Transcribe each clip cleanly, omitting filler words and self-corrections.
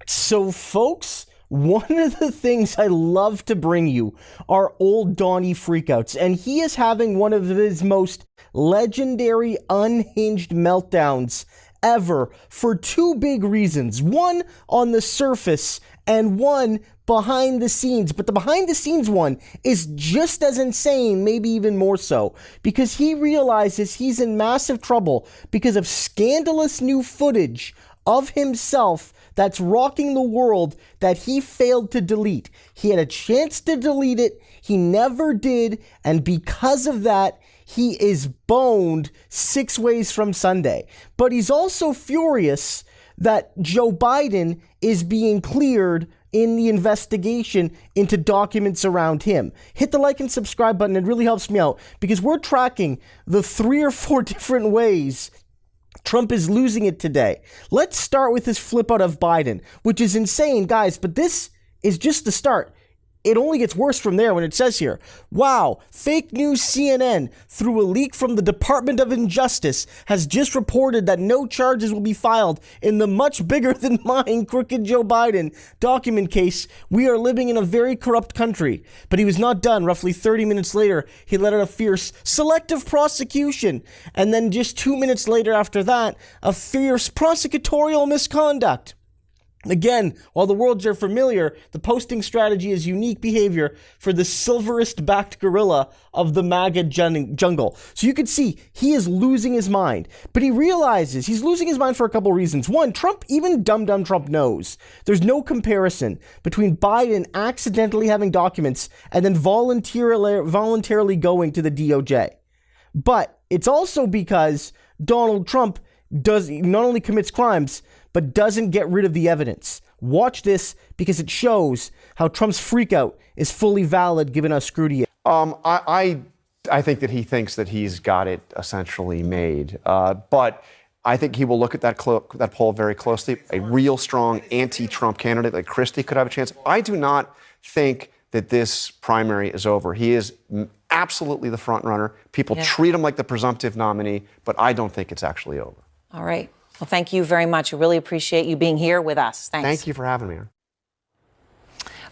So, folks, one of the things I love to bring you are old Donnie freakouts, and he is having one of his most legendary unhinged meltdowns ever for two big reasons. One on the surface and one behind the scenes. But the behind the scenes one is just as insane, maybe even more so, because he realizes he's in massive trouble because of scandalous new footage of himself that's rocking the world that he failed to delete. He had a chance to delete it, he never did, and because of that, he is boned 6 ways from Sunday. But he's also furious that Joe Biden is being cleared in the investigation into documents around him. Hit the like and subscribe button. It really helps me out because we're tracking the 3 or 4 different ways Trump is losing it today. Let's start with his flip out of Biden, which is insane, guys, but this is just the start. It only gets worse from there when it says here, wow, fake news CNN, through a leak from the Department of Injustice, has just reported that no charges will be filed in the much bigger than mine crooked Joe Biden document case. We are living in a very corrupt country. But he was not done. Roughly 30 minutes later, he let out a fierce selective prosecution. And then just 2 minutes later after that, a fierce prosecutorial misconduct. Again, while the worlds are familiar, the posting strategy is unique behavior for the silverist-backed gorilla of the MAGA jungle. So you can see he is losing his mind. But he realizes he's losing his mind for a couple reasons. One, Trump, even dumb Trump knows there's no comparison between Biden accidentally having documents and then voluntarily going to the DOJ. But it's also because Donald Trump not only commits crimes, but doesn't get rid of the evidence. Watch this because it shows how Trump's freakout is fully valid given how screwed he is. I think that he thinks that he's got it essentially made. But I think he will look at that poll very closely. A real strong anti-Trump candidate like Christie could have a chance. I do not think that this primary is over. He is absolutely the front runner. People treat him like the presumptive nominee, but I don't think it's actually over. All right. Well, thank you very much. I really appreciate you being here with us. Thanks. Thank you for having me. All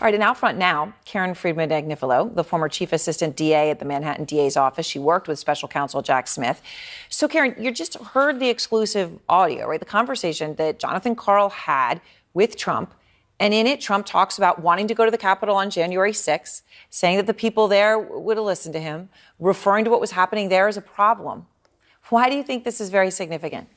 right, and out front now, Karen Friedman Agnifilo, the former chief assistant DA at the Manhattan DA's office. She worked with special counsel Jack Smith. So, Karen, you just heard the exclusive audio, right? The conversation that Jonathan Karl had with Trump. And in it, Trump talks about wanting to go to the Capitol on January 6th, saying that the people there would have listened to him, referring to what was happening there as a problem. Why do you think this is very significant?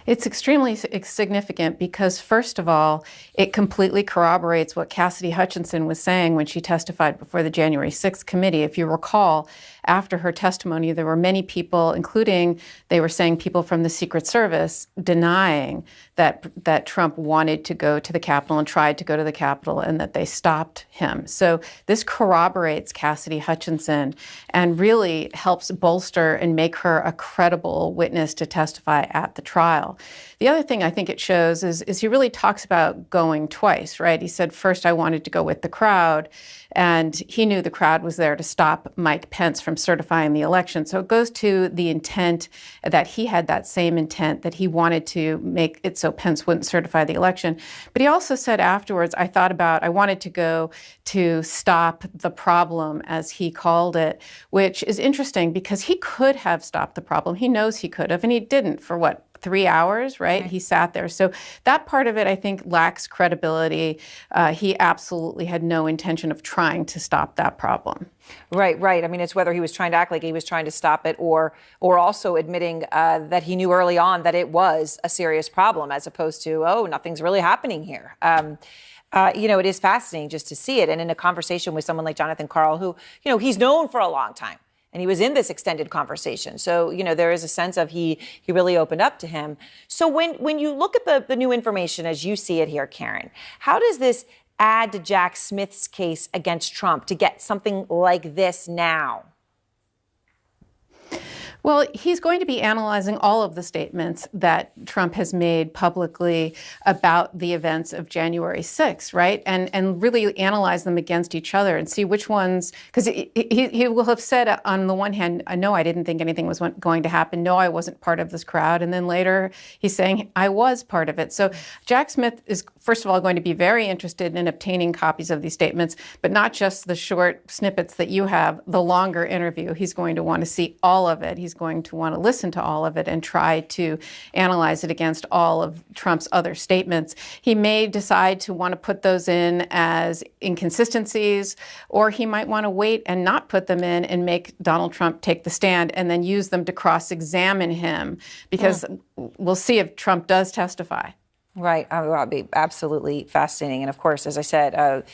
It's extremely significant because, first of all, it completely corroborates what Cassidy Hutchinson was saying when she testified before the January 6th committee. If you recall, after her testimony, there were many people, including, they were saying people from the Secret Service, denying that Trump wanted to go to the Capitol and tried to go to the Capitol and that they stopped him. So this corroborates Cassidy Hutchinson and really helps bolster and make her a credible witness to testify at the trial. The other thing I think it shows is he really talks about going twice, right? He said, first, I wanted to go with the crowd, and he knew the crowd was there to stop Mike Pence from certifying the election. So it goes to the intent that he had that same intent, that he wanted to make it so Pence wouldn't certify the election. But he also said afterwards, I wanted to go to stop the problem, as he called it, which is interesting because he could have stopped the problem. He knows he could have, and he didn't for 3 hours, right? He sat there. So that part of it, I think, lacks credibility. He absolutely had no intention of trying to stop that problem. Right. I mean, it's whether he was trying to act like he was trying to stop it or also admitting that he knew early on that it was a serious problem as opposed to, oh, nothing's really happening here. It is fascinating just to see it. And in a conversation with someone like Jonathan Karl, who, he's known for a long time. And he was in this extended conversation. So, there is a sense of he really opened up to him. So when you look at the new information as you see it here, Karen, how does this add to Jack Smith's case against Trump to get something like this now? Well, he's going to be analyzing all of the statements that Trump has made publicly about the events of January 6th, right? And really analyze them against each other and see which ones, because he will have said on the one hand, no, I didn't think anything was going to happen. No, I wasn't part of this crowd. And then later he's saying, I was part of it. So Jack Smith is, first of all, going to be very interested in obtaining copies of these statements, but not just the short snippets that you have, the longer interview. He's going to want to see all of it. He's going to want to listen to all of it and try to analyze it against all of Trump's other statements. He may decide to want to put those in as inconsistencies, or he might want to wait and not put them in and make Donald Trump take the stand and then use them to cross-examine him, because we'll see if Trump does testify. Right. That'll be absolutely fascinating. And of course, as I said,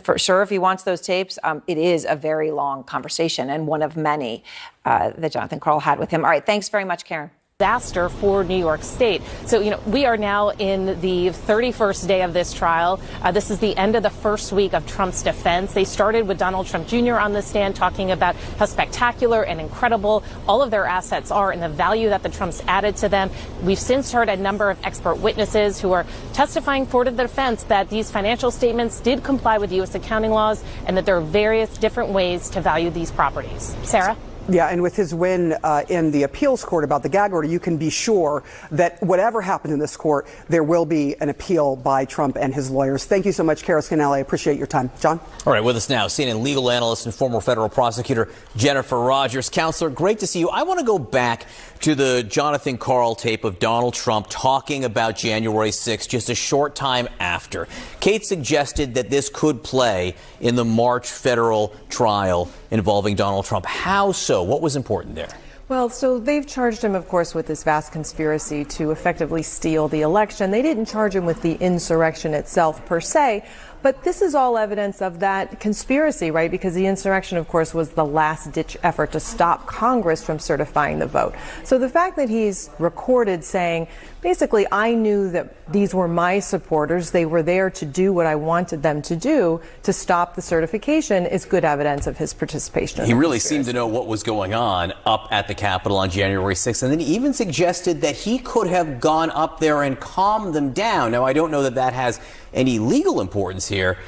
for sure, if he wants those tapes, it is a very long conversation and one of many that Jonathan Karl had with him. All right. Thanks very much, Karen. Disaster for New York State. So, we are now in the 31st day of this trial. This is the end of the first week of Trump's defense. They started with Donald Trump Jr. on the stand talking about how spectacular and incredible all of their assets are and the value that the Trumps added to them. We've since heard a number of expert witnesses who are testifying for the defense that these financial statements did comply with U.S. accounting laws and that there are various different ways to value these properties. Sarah? Yeah, and with his win in the appeals court about the gag order, you can be sure that whatever happens in this court, there will be an appeal by Trump and his lawyers. Thank you so much, Kara Scanelli. I appreciate your time. John? All right, with us now, CNN legal analyst and former federal prosecutor Jennifer Rogers. Counselor, great to see you. I want to go back to the Jonathan Karl tape of Donald Trump talking about January 6th just a short time after. Kate suggested that this could play in the March federal trial involving Donald Trump. How so? What was important there? Well, so they've charged him, of course, with this vast conspiracy to effectively steal the election. They didn't charge him with the insurrection itself per se, but this is all evidence of that conspiracy, right? Because the insurrection, of course, was the last-ditch effort to stop Congress from certifying the vote. So the fact that he's recorded saying, basically, I knew that these were my supporters, they were there to do what I wanted them to do to stop the certification, is good evidence of his participation. He really seemed to know what was going on up at the Capitol on January 6th, and then he even suggested that he could have gone up there and calmed them down. Now, I don't know that that has any legal importance here,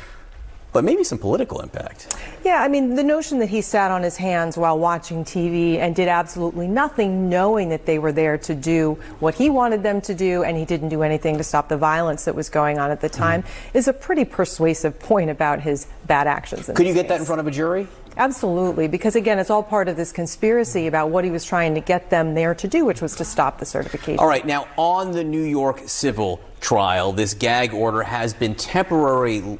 but maybe some political impact. Yeah, I mean, the notion that he sat on his hands while watching TV and did absolutely nothing, knowing that they were there to do what he wanted them to do, and he didn't do anything to stop the violence that was going on at the time, is a pretty persuasive point about his bad actions. Could you get that in front of a jury? Absolutely, because again, it's all part of this conspiracy about what he was trying to get them there to do, which was to stop the certification. All right, now on the New York civil trial, this gag order has been temporarily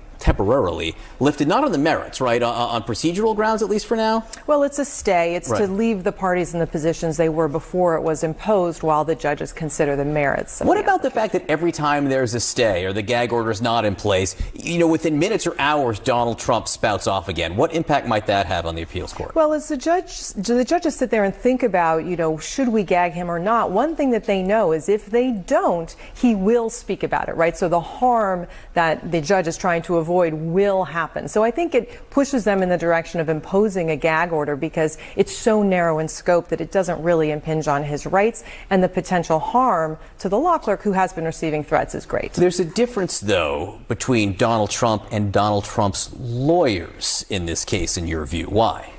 lifted, not on the merits, right? On procedural grounds, at least for now? Well, it's a stay. It's right. To leave the parties in the positions they were before it was imposed while the judges consider the merits. What about the fact that every time there's a stay or the gag order is not in place, within minutes or hours, Donald Trump spouts off again? What impact might that have on the appeals court? Well, as the judges sit there and think about, should we gag him or not, one thing that they know is if they don't, he will speak about it, right? So the harm that the judge is trying to avoid will happen. So I think it pushes them in the direction of imposing a gag order because it's so narrow in scope that it doesn't really impinge on his rights, and the potential harm to the law clerk who has been receiving threats is great. There's a difference, though, between Donald Trump and Donald Trump's lawyers in this case, in your view. Why?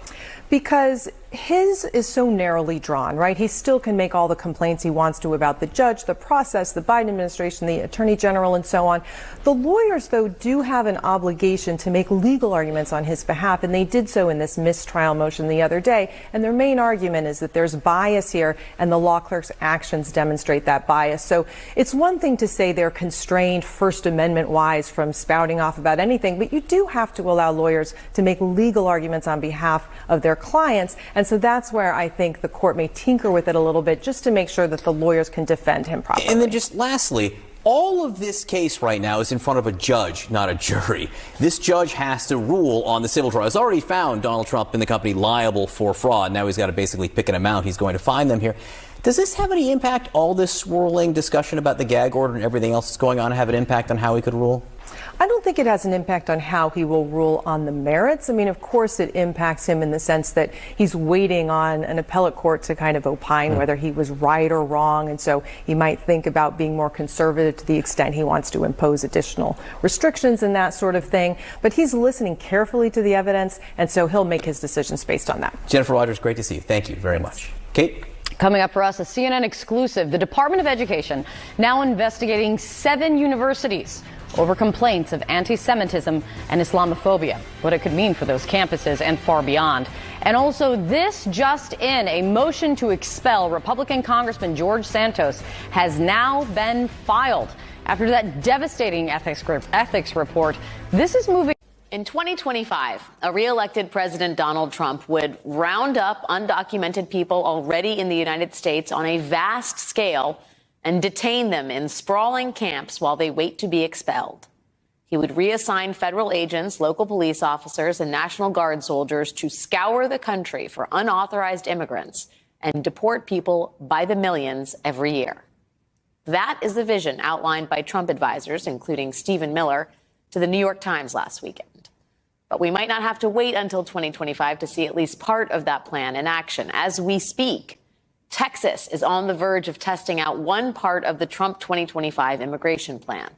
Because his is so narrowly drawn, right? He still can make all the complaints he wants to about the judge, the process, the Biden administration, the attorney general, and so on. The lawyers, though, do have an obligation to make legal arguments on his behalf, and they did so in this mistrial motion the other day. And their main argument is that there's bias here, and the law clerk's actions demonstrate that bias. So it's one thing to say they're constrained First Amendment-wise from spouting off about anything, but you do have to allow lawyers to make legal arguments on behalf of their clients. And so that's where I think the court may tinker with it a little bit just to make sure that the lawyers can defend him properly. And then just lastly, all of this case right now is in front of a judge, not a jury. This judge has to rule on the civil trial. He's already found Donald Trump and the company liable for fraud. Now he's got to basically pick an amount he's going to fine them here. Does this have any impact, all this swirling discussion about the gag order and everything else that's going on, have an impact on how he could rule? I don't think it has an impact on how he will rule on the merits. I mean, of course, it impacts him in the sense that he's waiting on an appellate court to kind of opine whether he was right or wrong. And so he might think about being more conservative to the extent he wants to impose additional restrictions and that sort of thing. But he's listening carefully to the evidence, and so he'll make his decisions based on that. Jennifer Rogers, great to see you. Thank you very much. Kate? Coming up for us, a CNN exclusive. The Department of Education now investigating 7 universities over complaints of anti-Semitism and Islamophobia, what it could mean for those campuses and far beyond. And also this just in, a motion to expel Republican Congressman George Santos has now been filed. After that devastating ethics report, this is moving. In 2025, a re-elected President Donald Trump would round up undocumented people already in the United States on a vast scale and detain them in sprawling camps while they wait to be expelled. He would reassign federal agents, local police officers, and National Guard soldiers to scour the country for unauthorized immigrants and deport people by the millions every year. That is the vision outlined by Trump advisors, including Stephen Miller, to the New York Times last weekend. But we might not have to wait until 2025 to see at least part of that plan in action. As we speak, Texas is on the verge of testing out one part of the Trump 2025 immigration plan.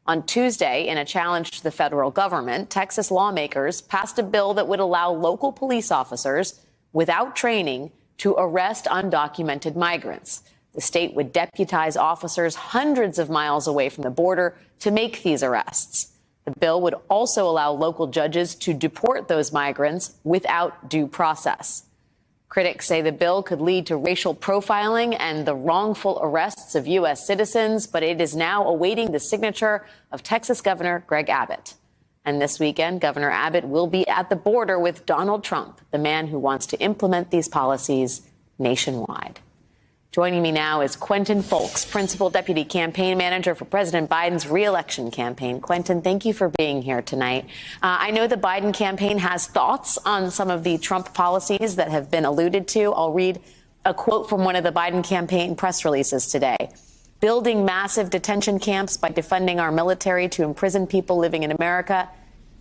On Tuesday, in a challenge to the federal government, Texas lawmakers passed a bill that would allow local police officers without training to arrest undocumented migrants. The state would deputize officers hundreds of miles away from the border to make these arrests. The bill would also allow local judges to deport those migrants without due process. Critics say the bill could lead to racial profiling and the wrongful arrests of U.S. citizens, but it is now awaiting the signature of Texas Governor Greg Abbott. And this weekend, Governor Abbott will be at the border with Donald Trump, the man who wants to implement these policies nationwide. Joining me now is Quentin Fulks, Principal Deputy Campaign Manager for President Biden's re-election campaign. Quentin, thank you for being here tonight. I know the Biden campaign has thoughts on some of the Trump policies that have been alluded to. I'll read a quote from one of the Biden campaign press releases today. Building massive detention camps by defunding our military to imprison people living in America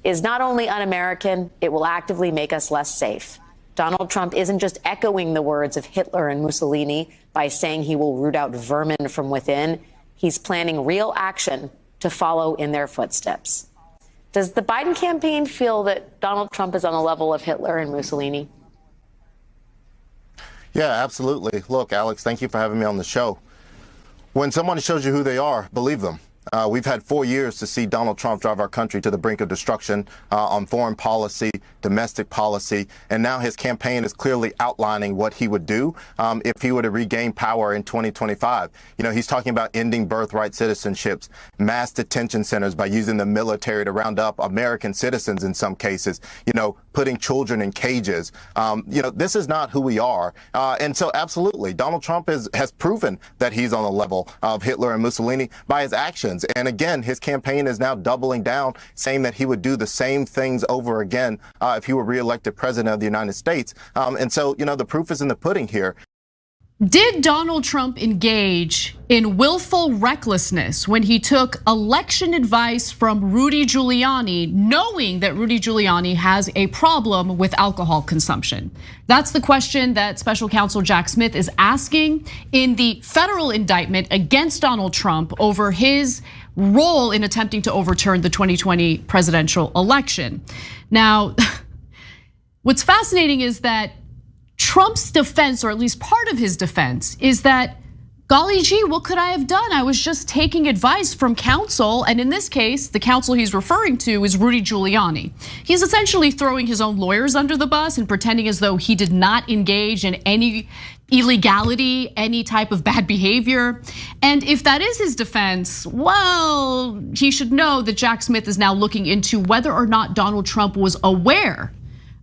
is not only un-American, it will actively make us less safe. Donald Trump isn't just echoing the words of Hitler and Mussolini by saying he will root out vermin from within. He's planning real action to follow in their footsteps. Does the Biden campaign feel that Donald Trump is on the level of Hitler and Mussolini? Yeah, absolutely. Look, Alex, thank you for having me on the show. When someone shows you who they are, believe them. We've had 4 years to see Donald Trump drive our country to the brink of destruction on foreign policy, domestic policy, and now his campaign is clearly outlining what he would do if he were to regain power in 2025. You know, he's talking about ending birthright citizenships, mass detention centers by using the military to round up American citizens in some cases, you know, putting children in cages. You know, this is not who we are. And so absolutely, Donald Trump has proven that he's on the level of Hitler and Mussolini by his actions. And again, his campaign is now doubling down, saying that he would do the same things over again if he were reelected president of the United States. And so, you know, the proof is in the pudding here. Did Donald Trump engage in willful recklessness when he took election advice from Rudy Giuliani, knowing that Rudy Giuliani has a problem with alcohol consumption? That's the question that Special Counsel Jack Smith is asking in the federal indictment against Donald Trump over his role in attempting to overturn the 2020 presidential election. Now, what's fascinating is that Trump's defense, or at least part of his defense, is that, golly gee, what could I have done? I was just taking advice from counsel. And in this case, the counsel he's referring to is Rudy Giuliani. He's essentially throwing his own lawyers under the bus and pretending as though he did not engage in any illegality, any type of bad behavior. And if that is his defense, well, he should know that Jack Smith is now looking into whether or not Donald Trump was aware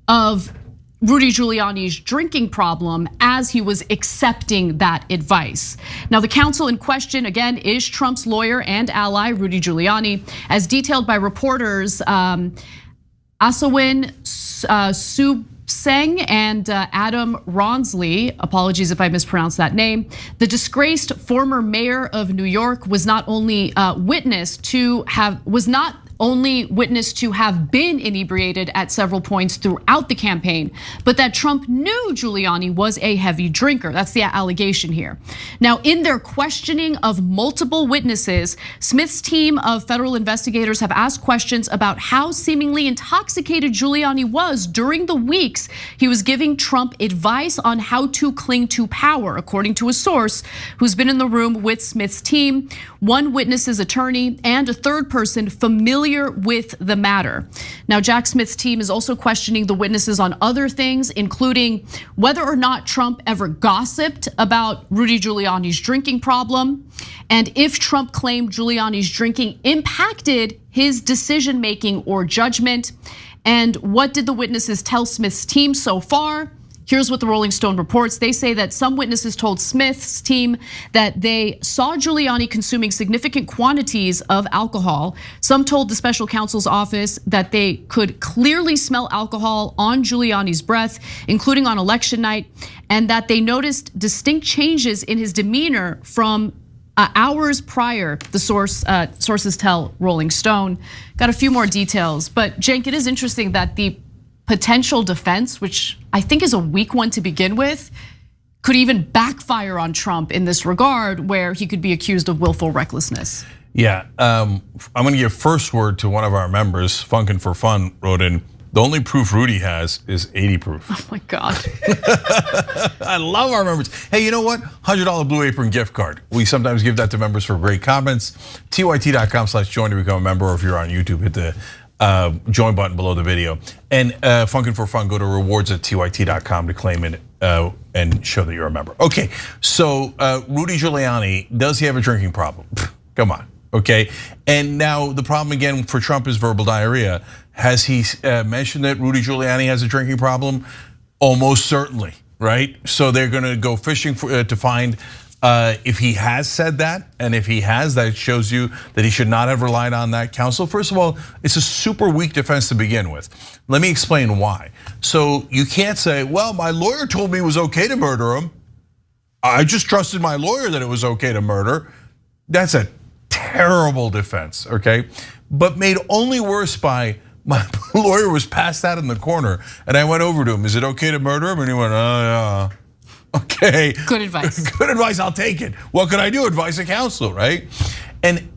of Rudy Giuliani's drinking problem as he was accepting that advice. Now, the counsel in question, again, is Trump's lawyer and ally, Rudy Giuliani, as detailed by reporters Asawin Seng and Adam Ronsley, apologies if I mispronounced that name, the disgraced former mayor of New York was not only witness to have been inebriated at several points throughout the campaign, but that Trump knew Giuliani was a heavy drinker. That's the allegation here. Now, in their questioning of multiple witnesses, Smith's team of federal investigators have asked questions about how seemingly intoxicated Giuliani was during the weeks he was giving Trump advice on how to cling to power, according to a source who's been in the room with Smith's team, one witness's attorney, and a third person familiar with the matter. Now, Jack Smith's team is also questioning the witnesses on other things, including whether or not Trump ever gossiped about Rudy Giuliani's drinking problem, and if Trump claimed Giuliani's drinking impacted his decision-making or judgment. And what did the witnesses tell Smith's team so far? Here's what the Rolling Stone reports. They say that some witnesses told Smith's team that they saw Giuliani consuming significant quantities of alcohol. Some told the special counsel's office that they could clearly smell alcohol on Giuliani's breath, including on election night, and that they noticed distinct changes in his demeanor from hours prior, the sources tell Rolling Stone. Got a few more details, but Cenk, it is interesting that the potential defense, which I think is a weak one to begin with, could even backfire on Trump in this regard, where he could be accused of willful recklessness. Yeah, I'm gonna give first word to one of our members, Funkin' for Fun, wrote in, the only proof Rudy has is 80 proof. Oh my God. I love our members. Hey, you know what? $100 Blue Apron gift card. We sometimes give that to members for great comments. TYT.com/join to become a member, or if you're on YouTube, hit the join button below the video. And Funkin' for Fun, go to rewards@tyt.com to claim it and show that you're a member. Okay, so Rudy Giuliani, does he have a drinking problem? Come on, okay? And now the problem again for Trump is verbal diarrhea. Has he mentioned that Rudy Giuliani has a drinking problem? Almost certainly, right? So they're gonna go fishing to find if he has said that, and if he has, that shows you that he should not have relied on that counsel. First of all, it's a super weak defense to begin with. Let me explain why. So you can't say, well, my lawyer told me it was okay to murder him. I just trusted my lawyer that it was okay to murder. That's a terrible defense, okay? But made only worse by my lawyer was passed out in the corner, and I went over to him, is it okay to murder him? And he went, oh yeah. Okay. Good advice. Good advice, I'll take it. What could I do? Advice of counsel, right? And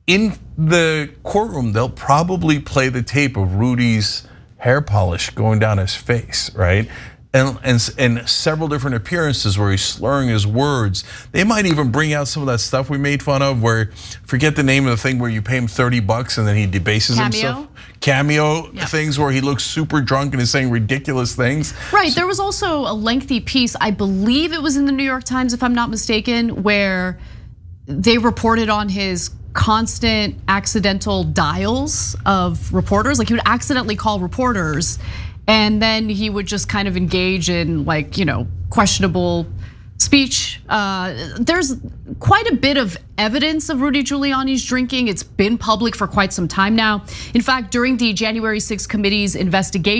in the courtroom, they'll probably play the tape of Rudy's hair polish going down his face, right? And several different appearances where he's slurring his words. They might even bring out some of that stuff we made fun of where, forget the name of the thing where you pay him $30 and then he debases himself. Cameo things where he looks super drunk and is saying ridiculous things. Right, there was also a lengthy piece, I believe it was in the New York Times if I'm not mistaken, where they reported on his constant accidental dials of reporters. Like he would accidentally call reporters and then he would just kind of engage in questionable speech. There's quite a bit of evidence of Rudy Giuliani's drinking. It's been public for quite some time now. In fact, during the January 6th committee's investigation,